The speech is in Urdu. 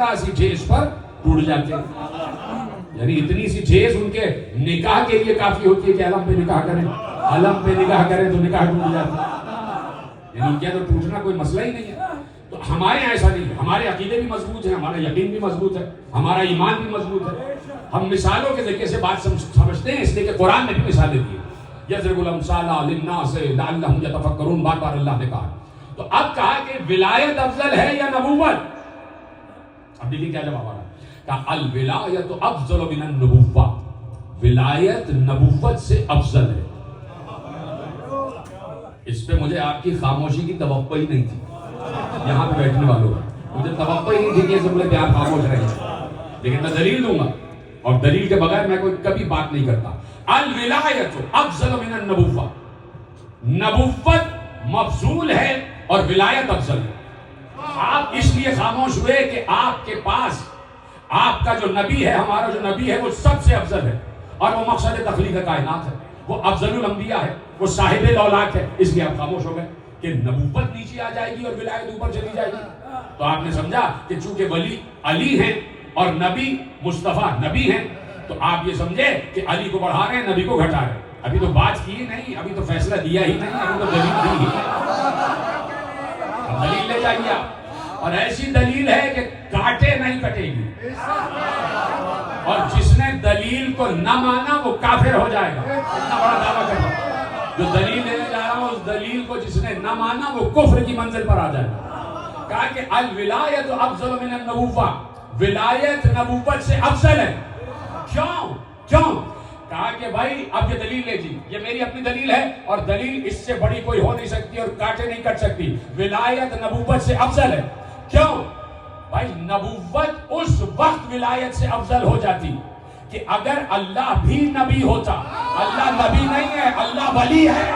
ذرا سی ٹھیس پر ٹوٹ جاتے ہیں. یعنی اتنی سی ٹھیس ان کے نکاح کے لیے کافی ہوتی ہے کہ علم پہ نکاح کریں, علم پہ نکاح کریں تو نکاح ٹوٹ جاتا ہے. یعنی کیا تو ٹوٹنا کوئی مسئلہ ہی نہیں ہے. تو ہمارے یہاں ایسا نہیں ہے. ہمارے عقیدے بھی مضبوط ہیں, ہمارا یقین بھی مضبوط ہے, ہمارا ایمان بھی مضبوط ہے. ہم مثالوں کے ذریعے سے بات سمجھتے ہیں, اس لیے کہ قرآن نے بھی مثالیں دی ہیں. یضرب الامثال للناس لعلهم يتفکرون, بار بار اللہ نے کہا. تو اب کہا کہ ولایت افضل ہے یا نبوت؟ اب دیکھیے کیا جواب آ رہا ہے. کہا الولایت افضل من النبوہ, ولایت نبوت سے افضل ہے. اس پہ مجھے آپ کی خاموشی کی توقع ہی نہیں تھی. یہاں پہ بیٹھنے والوں مجھے توقع ہی نہیں تھی کہ یہ سب آپ خاموش رہیں گے, لیکن میں دلیل دوں گا, اور دلیل کے بغیر میں کوئی کبھی بات نہیں کرتا. الولایت افضل من النبوہ, نبوت مفضول ہے اور ولایت افضل ہے. آپ اس لیے خاموش ہوئے کہ آپ کے پاس آپ کا جو نبی ہے, ہمارا جو نبی ہے وہ سب سے افضل ہے, اور وہ مقصد تخلیق کائنات ہے, وہ افضل الانبیاء ہے, وہ صاحب الاولاق ہے. اس لیے آپ خاموش ہو گئے کہ نبوت نیچے آ جائے گی اور ولایت اوپر چلی جائے گی. تو آپ نے سمجھا کہ چونکہ ولی علی ہیں اور نبی مصطفیٰ نبی ہیں, تو آپ یہ سمجھے کہ علی کو بڑھا رہے ہیں, نبی کو گھٹا رہے ہیں. ابھی تو بات کی نہیں, ابھی تو فیصلہ دیا ہی نہیں, ابھی تو دلیل دی ہی نہیں. اب دلیل لے جائیے آپ, اور ایسی دلیل ہے کہ کاٹے نہیں کٹے گی, اور جس نے دلیل کو نہ مانا وہ کافر ہو جائے گا. اتنا بڑا دعویٰ کر رہا ہوں. جو دلیل لینے جا رہا ہوں, اس دلیل کو جس نے نہ مانا وہ کفر کی منزل پر آ جائے گا. کہا کہ الولایت افضل من النبوہ, ولایت نبوت سے افضل ہے. کیوں؟ کہا کہ بھائی اب یہ دلیل لے جی, یہ میری اپنی دلیل ہے, اور دلیل اس سے بڑی کوئی ہو نہیں سکتی اور کاٹے نہیں کٹ سکتی. ولایت نبوت سے افضل ہے. کیوں؟ بھائی نبوت اس وقت ولایت سے افضل ہو جاتی کہ اگر اللہ بھی نبی ہوتا. اللہ نبی نہیں ہے, اللہ ولی ہے.